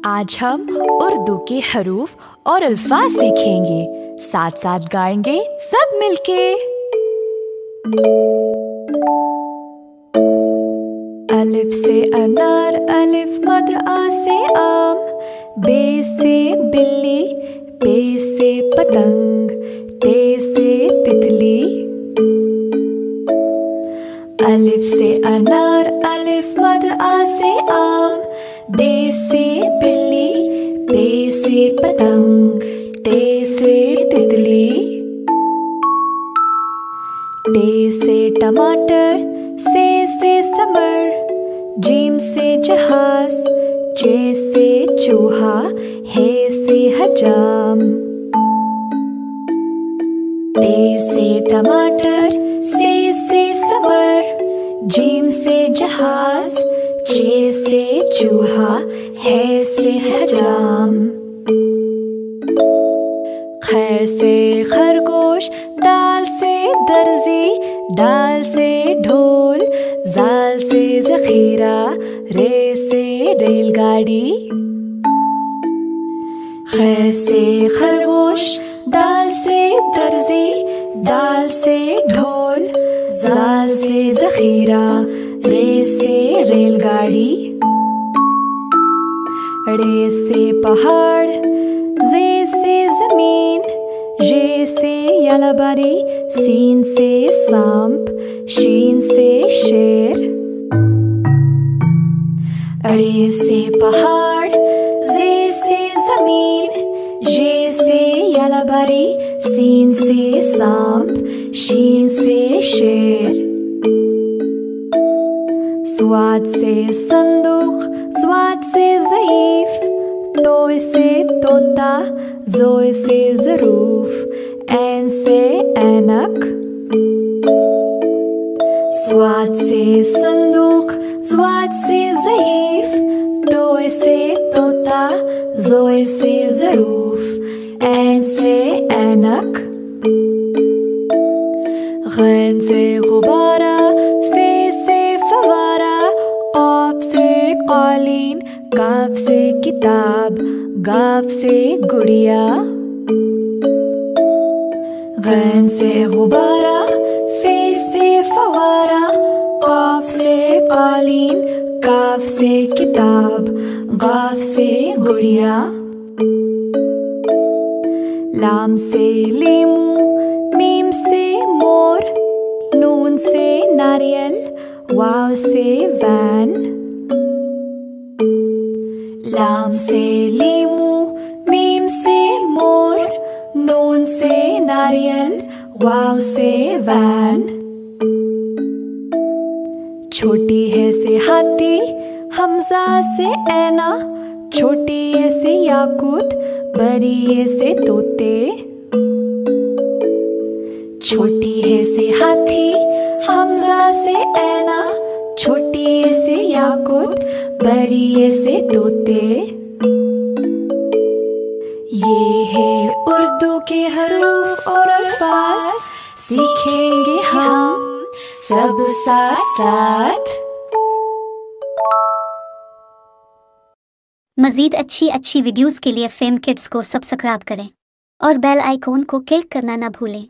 आज हम उर्दू के हरूफ और अल्फाज सीखेंगे, साथ साथ गाएंगे सब मिलके। अलिफ से अनार, अलिफ मद आ से आम, बे से बिल्ली, पे से पतंग, ते से तितली। अलिफ से अनार, अलिफ मद आ से आम, बे से बिल्ली, पे से पतंग, ते से तितली। टे से टमाटर, से समर, जीम से जहाज, चे से चूहा, हे से हजाम। टे से टमाटर, से समर, जीम से जहाज, चे से चूहा, है से हजाम। ख से खरगोश, दाल से दर्जी, डाल से ढोल, जाल से जखीरा, रे से रेलगाड़ी। ख से खरगोश, दाल से दर्जी, डाल से ढोल, जाल से जखीरा, रे से रेलगाड़ी। रे से पहाड़, जे से जमीन, ये से यलाबारी, सीन से सांप, शीन से शेर। अरे से पहाड़, जे से जमीन, ये से यलाबारी, सीन से सांप, शीन से शेर। स्वाद से संदूक, स्वाद से ज़ईफ, तोय से तोता, जोय से ज़रूफ, ऐन से ऐनक। स्वाद से संदूक, स्वाद से ज़ईफ, तोय से तोता, जोय से ज़रूफ, ऐन से ऐनक। गैन से गुब्बारा, फे से फवारा, क़ाफ से क़ालीन, काफ से किताब, गाफ से गुड़िया। गैन से गुब्बारा, फे से फवारा, क़ाफ से क़ालीन, काफ से किताब, गाफ से गुड़िया। लाम से लीमू, मीम से मोर, नून से नारियल, वाव से वैन। लाम से लीमू, मीम से मोर, नून से नारियल, वाव से वैन। छोटी है से हाथी, हमजा से ऐना, छोटी है से याकूत, बड़ी है से तोते। छोटी है से हाथी, हमजा से ऐना, छोटी है से याकूत, बड़ी है से तोते। ये है उर्दू के हरूफ और अल्फाज, सीखेंगे हम सब साथ साथ। मज़ीद अच्छी वीडियोस के लिए फेम किड्स को सब्सक्राइब करें और बेल आइकॉन को क्लिक करना ना भूलें।